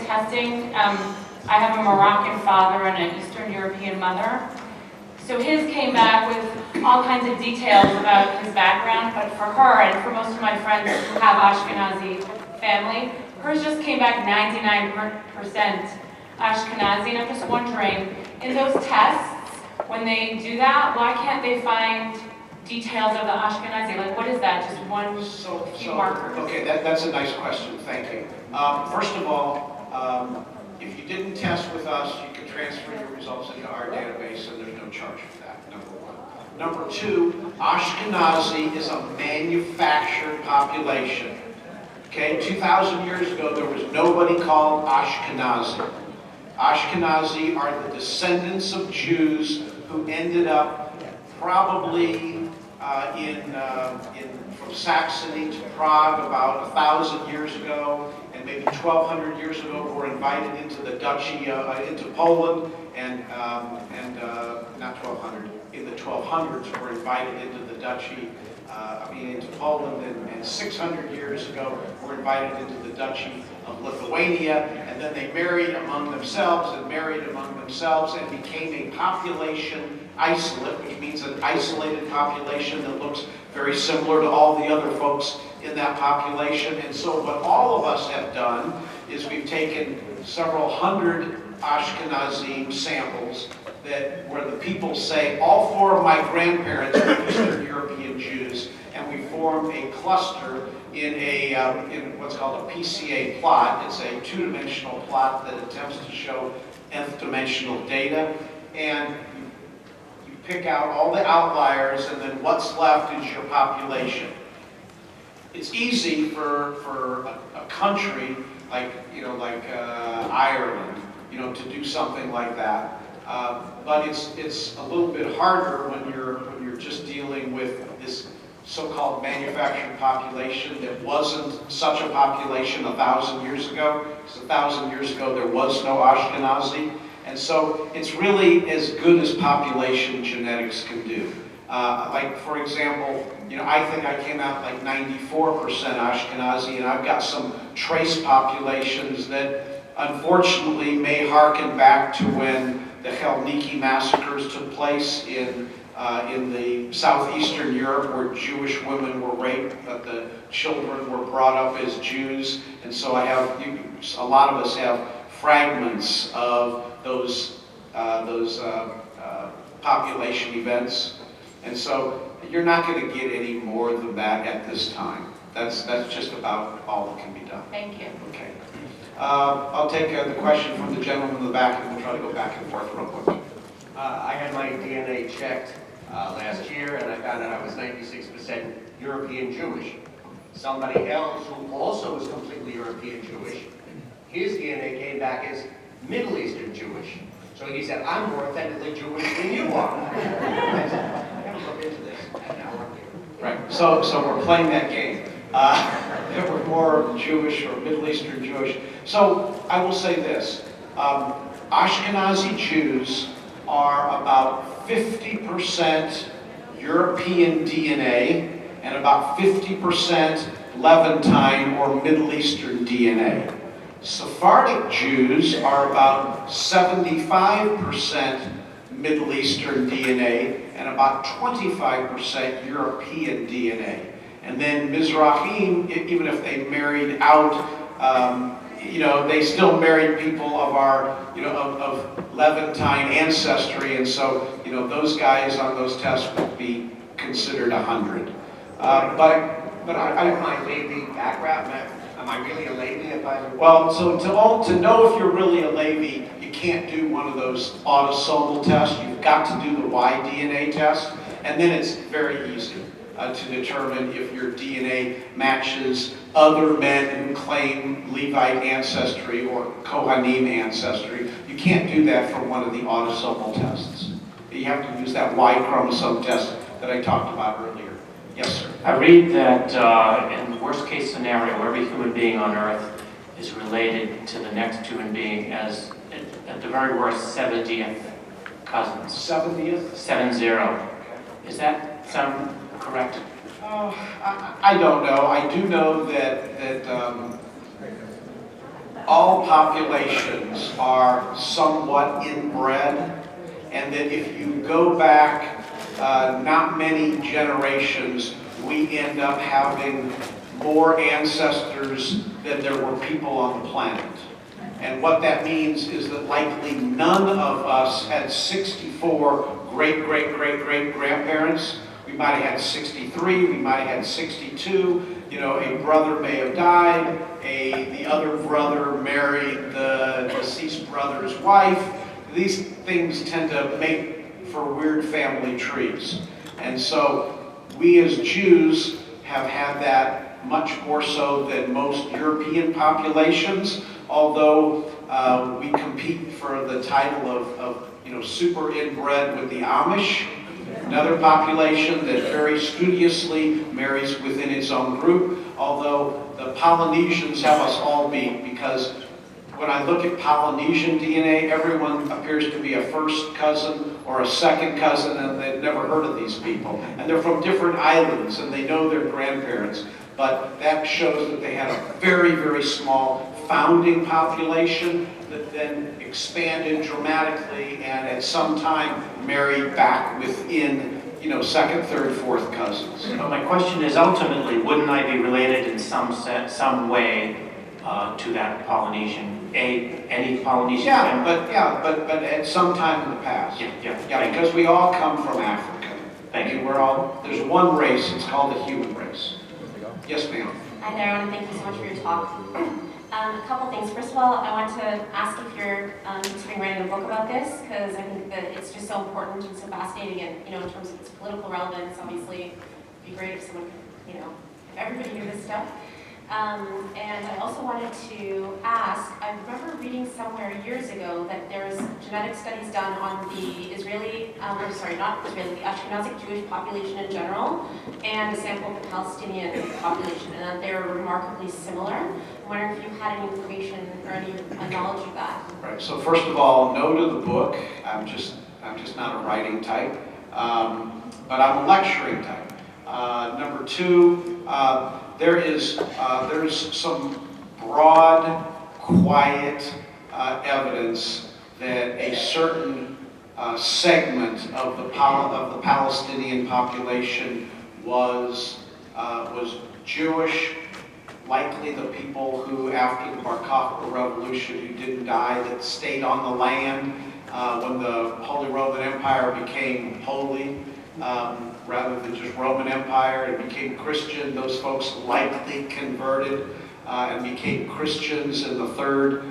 testing. I have a Moroccan father and an Eastern European mother. So his came back with all kinds of details about his background, but for her and for most of my friends who have Ashkenazi family, hers just came back 99% Ashkenazi, and I'm just wondering, in those tests, when they do that, why can't they find details of the Ashkenazi? Like, what is that? Just one few markers? Okay, that's a nice question. Thank you. First of all, if you didn't test with us, you can transfer your results into our database, and there's no charge for that, number one. Number two, Ashkenazi is a manufactured population. Okay, 2,000 years ago, there was nobody called Ashkenazi. Ashkenazi are the descendants of Jews who ended up probably from Saxony to Prague about 1,000 years ago, and maybe 1,200 years ago were invited into the duchy, into Poland, and not 1,200, in the 1200s were invited into the duchy, into Poland, and 600 years ago were invited into the duchy of Lithuania, and then they married among themselves and became a population isolate, which means an isolated population that looks very similar to all the other folks in that population. And so what all of us have done is we've taken several hundred Ashkenazi samples where the people say, all four of my grandparents were Eastern European Jews, and we formed a cluster in what's called a PCA plot. It's a two-dimensional plot that attempts to show nth dimensional data, and you pick out all the outliers, and then what's left is your population. It's easy for a country like Ireland, to do something like that. But it's a little bit harder when you're just dealing with this so-called manufactured population that wasn't such a population 1,000 years ago. Because 1,000 years ago there was no Ashkenazi, and so it's really as good as population genetics can do. Like for example, I think I came out like 94% Ashkenazi, and I've got some trace populations that unfortunately may harken back to when the Chelniki massacres took place in the southeastern Europe, where Jewish women were raped, but the children were brought up as Jews. And so a lot of us have fragments of those population events. And so you're not going to get any more than that at this time. That's just about all that can be done. Thank you. Okay. I'll take the question from the gentleman in the back, and we'll try to go back and forth real quick. I had my DNA checked last year, and I found out I was 96% European Jewish. Somebody else who also was completely European Jewish, his DNA came back as Middle Eastern Jewish. So he said, I'm more authentically Jewish than you are. I said, I gotta look into this. And now I'm here. Right, so we're playing that game. If we're more Jewish or Middle Eastern Jewish. So I will say this, Ashkenazi Jews are about 50% European DNA and about 50% Levantine or Middle Eastern DNA. Sephardic Jews are about 75% Middle Eastern DNA and about 25% European DNA. And then Mizrahim, even if they married out, they still married people of our, of Levantine ancestry, and so, those guys on those tests would be considered 100. But my Levi background, am I really a Levi if I'm... Well, so to know if you're really a Levi, you can't do one of those autosomal tests. You've got to do the Y-DNA test, and then it's very easy to determine if your DNA matches other men who claim Levite ancestry or Kohanim ancestry. You can't do that for one of the autosomal tests. You have to use that Y chromosome test that I talked about earlier. Yes, sir. I read that in the worst case scenario, every human being on Earth is related to the next human being as, at the very worst, 70th cousins. 70th? 70. Is that sound correct? I don't know. I do know that all populations are somewhat inbred, and that if you go back not many generations, we end up having more ancestors than there were people on the planet. And what that means is that likely none of us had 64 great-great-great-great-grandparents. We might have had 63, we might have had 62. You know, a brother may have died, the other brother married the deceased brother's wife. These things tend to make for weird family trees. And so we as Jews have had that much more so than most European populations, although we compete for the title of super inbred with the Amish, another population that very studiously marries within its own group, although the Polynesians have us all beat, because when I look at Polynesian DNA, everyone appears to be a first cousin or a second cousin, and they've never heard of these people. And they're from different islands, and they know their grandparents. But that shows that they had a very, very small founding population that then expanded dramatically and at some time married back within, second, third, fourth cousins. But my question is, ultimately, wouldn't I be related in some way to that Polynesian, any Polynesian family? But at some time in the past. Yeah, because we all come from Africa. Thank you. There's one race, it's called the human race. Yes, ma'am. Hi there, and thank you so much for your talk. A couple things. First of all, I want to ask if you're considering writing a book about this, because I think that it's just so important and so fascinating, and in terms of its political relevance, obviously, it'd be great if someone could, if everybody knew this stuff. And I also wanted to ask, I remember reading somewhere years ago that there was genetic studies done on the the Ashkenazi Jewish population in general, and a sample of the Palestinian population, and that they were remarkably similar. I'm wondering if you had any information or any knowledge of that. Right, so first of all, no to the book. I'm just not a writing type, but I'm a lecturing type. Number two, there's some broad, quiet evidence that a certain segment of the Palestinian population was Jewish, likely the people who, after the Bar Kokhba Revolution, who didn't die, that stayed on the land when the Holy Roman Empire became holy. Rather than just Roman Empire and became Christian, those folks likely converted and became Christians in the 3rd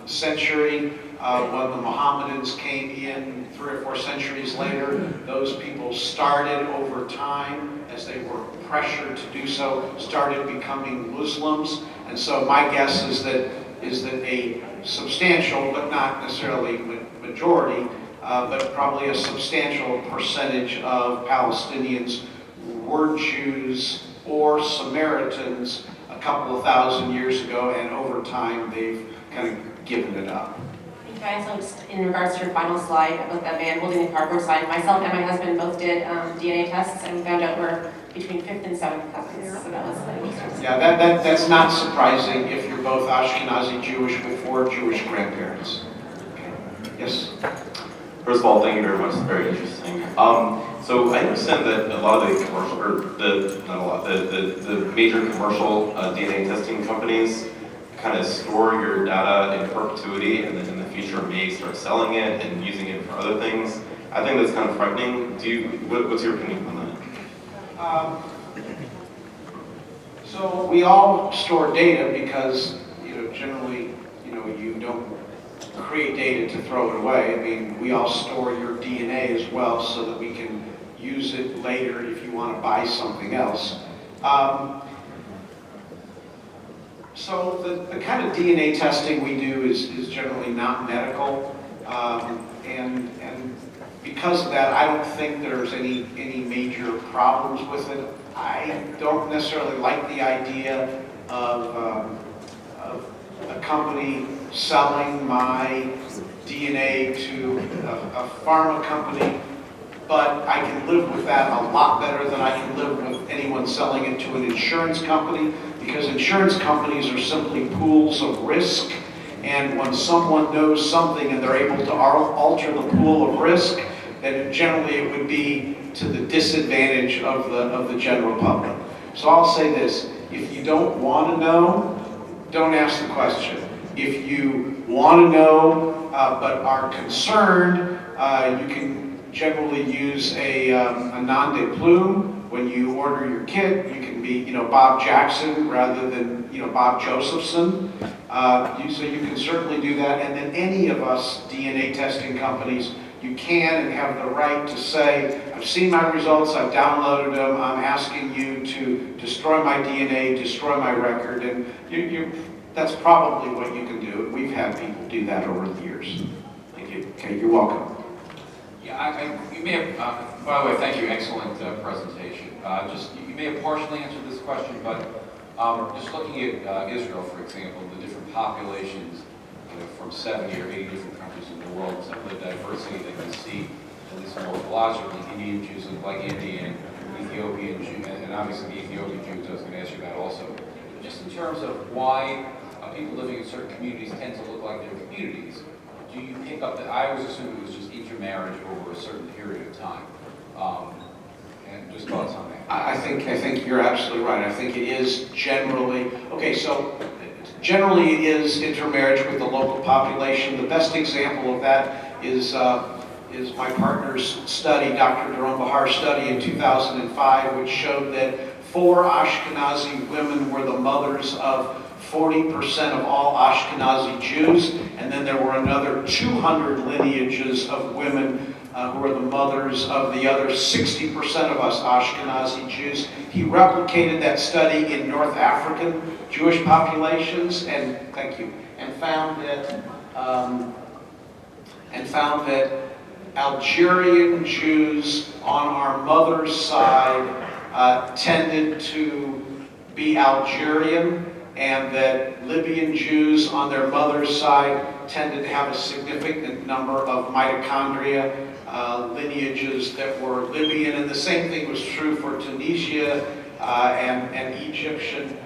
century. When the Mohammedans came in 3 or 4 centuries later, those people started over time, as they were pressured to do so, started becoming Muslims. And so my guess is that a substantial, but not necessarily majority, but probably a substantial percentage of Palestinians were Jews or Samaritans a couple of thousand years ago, and over time they've kind of given it up. Thank you guys. So just in regards to your final slide about that man holding the cardboard sign, myself and my husband both did DNA tests, and we found out we're between 5th and 7th cousins. So that was yeah, that's not surprising if you're both Ashkenazi Jewish with 4 Jewish grandparents. Okay. Yes. First of all, thank you very much. It's very interesting. So I understand that a lot of the commercial, or the major commercial DNA testing companies kind of store your data in perpetuity, and then in the future may start selling it and using it for other things. I think that's kind of frightening. What's your opinion on that? So we all store data because, generally, you don't create data to throw it away. I mean, we all store your DNA as well so that we can use it later if you want to buy something else. So the kind of DNA testing we do is generally not medical, and because of that, I don't think there's any major problems with it. I don't necessarily like the idea of a company selling my DNA to a pharma company, but I can live with that a lot better than I can live with anyone selling it to an insurance company, because insurance companies are simply pools of risk, and when someone knows something and they're able to alter the pool of risk, then generally it would be to the disadvantage of the general public. So I'll say this, if you don't want to know, don't ask the question. If you want to know but are concerned, you can generally use a nom de plume. When you order your kit, you can be, Bob Jackson rather than, Bob Josephson. So you can certainly do that. And then any of us DNA testing companies, you can and have the right to say, I've seen my results, I've downloaded them, I'm asking you to destroy my DNA, destroy my record, and that's probably what you can do. We've had people do that over the years. Thank you. Okay, you're welcome. Yeah, you may have, by the way, thank you, excellent presentation. You may have partially answered this question, but just looking at Israel, for example, the different populations, from 70 or 80 different countries in the world, some of the diversity that you see, at least morphologically, Indian Jews look like Indian, Ethiopian Jews, and obviously the Ethiopian Jews I was going to ask you about also. But just in terms of why people living in certain communities tend to look like their communities, do you pick up that? I always assumed it was just intermarriage over a certain period of time. And just thoughts on that. I think you're absolutely right. I think it is generally, generally it is intermarriage with the local population. The best example of that is my partner's study, Dr. Doron Bahar's study in 2005, which showed that 4 Ashkenazi women were the mothers of 40% of all Ashkenazi Jews, and then there were another 200 lineages of women who were the mothers of the other 60% of us Ashkenazi Jews. He replicated that study in North African Jewish populations, and found that Algerian Jews on our mother's side tended to be Algerian, and that Libyan Jews on their mother's side tended to have a significant number of mitochondria lineages that were Libyan, and the same thing was true for Tunisia and Egyptian,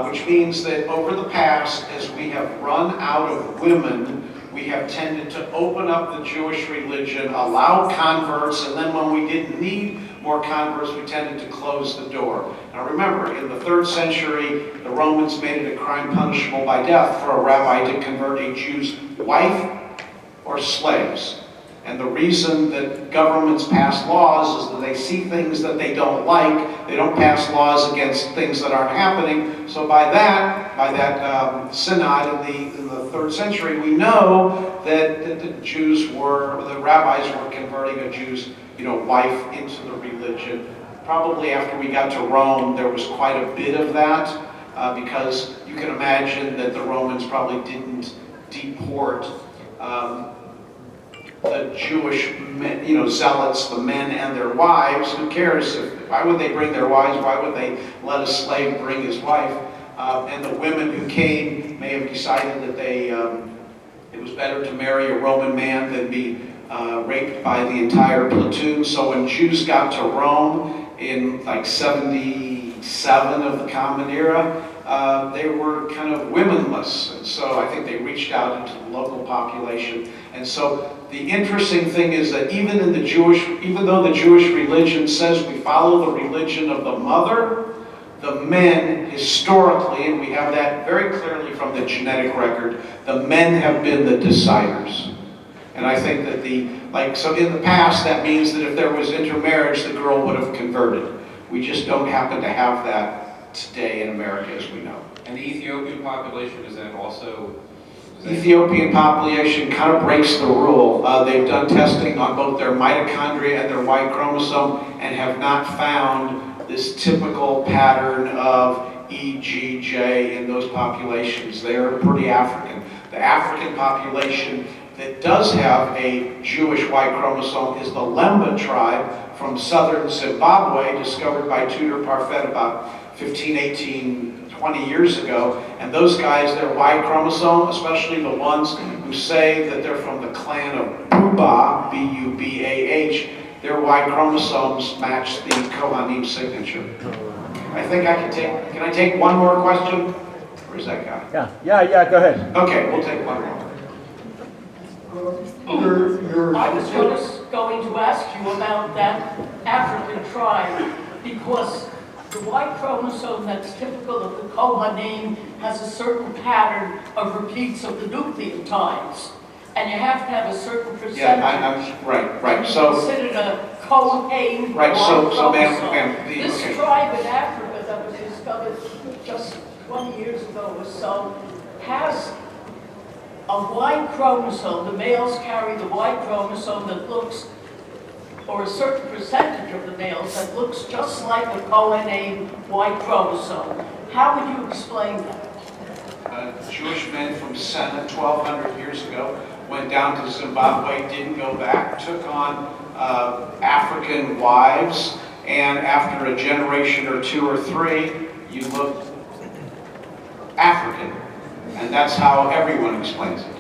which means that over the past, as we have run out of women, we have tended to open up the Jewish religion, allow converts, and then when we didn't need more converts, we tended to close the door. Now remember, in the 3rd century, the Romans made it a crime punishable by death for a rabbi to convert a Jew's wife or slaves. And the reason that governments pass laws is that they see things that they don't like. They don't pass laws against things that aren't happening. So by that synod in the 3rd century, we know that the rabbis were converting a Jew's wife into the religion. Probably after we got to Rome, there was quite a bit of that, because you can imagine that the Romans probably didn't deport the Jewish men, zealots, the men and their wives. Who cares? Why would they bring their wives? Why would they let a slave bring his wife? And the women who came may have decided that it was better to marry a Roman man than be raped by the entire platoon. So when Jews got to Rome in like 77 of the Common Era, they were kind of womenless. And so I think they reached out into the local population. And so the interesting thing is that even though the Jewish religion says we follow the religion of the mother, the men historically, and we have that very clearly from the genetic record, the men have been the deciders. And I think that so in the past, that means that if there was intermarriage, the girl would have converted. We just don't happen to have that today in America, as we know. And the Ethiopian population, is that also? Ethiopian population kind of breaks the rule. They've done testing on both their mitochondria and their Y chromosome and have not found this typical pattern of EGJ in those populations. They are pretty African. The African population that does have a Jewish Y chromosome is the Lemba tribe from southern Zimbabwe, discovered by Tudor Parfait about 15, 18, 20 years ago. And those guys, their Y chromosome, especially the ones who say that they're from the clan of Buba, B-U-B-A-H, their Y chromosomes match the Kohanim signature. I think I can I take one more question? Where's that guy? Yeah, go ahead. Okay, we'll take one more. I was going to ask you about that African tribe because the Y chromosome that's typical of the Kohanim has a certain pattern of repeats of the nucleotides. And you have to have a certain percentage. Yeah, right. So considered a Kohen right. So chromosome. ma'am, This okay. tribe in Africa that was discovered just 20 years ago or so has a Y chromosome. The males carry the Y chromosome that looks, or a certain percentage of the males that looks just like a Kohen Y chromosome. How would you explain that? Jewish men from Senna 1,200 years ago went down to Zimbabwe, didn't go back, took on African wives, and after a generation or two or three, you look African. And that's how everyone explains it.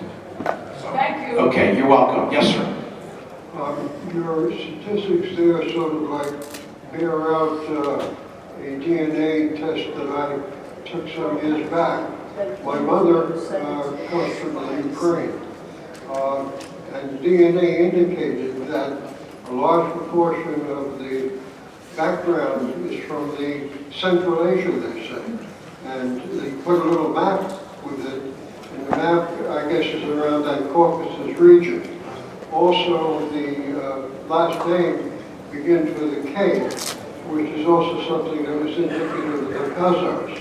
So, Thank you. Okay, you're welcome. Yes, sir. Your statistics there sort of like bear out a DNA test that I took some years back. My mother comes from the Ukraine, and DNA indicated that a large proportion of the background is from the Central Asia, they say. And they put a little map with it, and the map, I guess, is around that Caucasus region. Also, the last name begins with a K, which is also something that was indicative of the Khazars.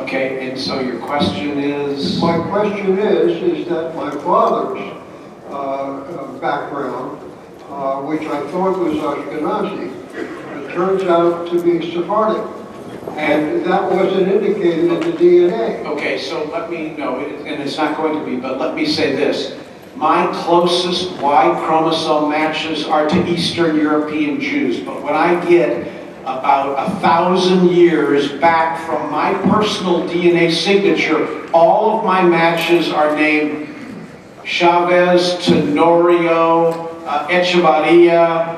Okay, and so your question is? My question is that my father's background, which I thought was Ashkenazi, it turns out to be Sephardic. And that wasn't indicated in the DNA. Okay, so let me know, and it's not going to be, but let me say this. My closest Y chromosome matches are to Eastern European Jews, but when I get about 1,000 years back from my personal DNA signature, all of my matches are named Chavez, Tenorio, Echevarria.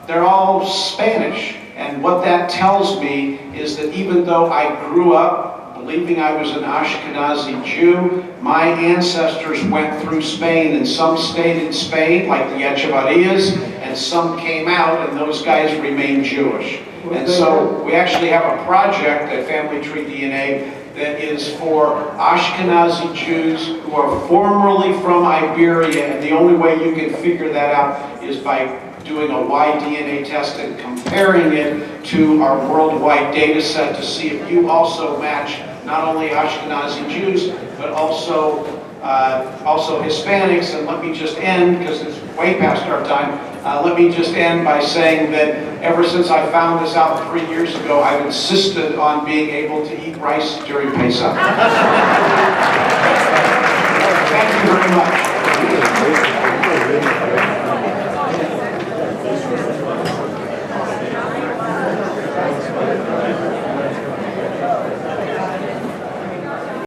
They're all Spanish. And what that tells me is that even though I grew up believing I was an Ashkenazi Jew, my ancestors went through Spain, and some stayed in Spain, like the Echevarrias, and some came out, and those guys remained Jewish. And so we actually have a project at Family Tree DNA that is for Ashkenazi Jews who are formerly from Iberia, and the only way you can figure that out is by doing a Y-DNA test and comparing it to our worldwide data set to see if you also match not only Ashkenazi Jews, but also Hispanics. And let me just end, because it's way past our time, let me just end by saying that ever since I found this out 3 years ago, I've insisted on being able to eat rice during Pesach.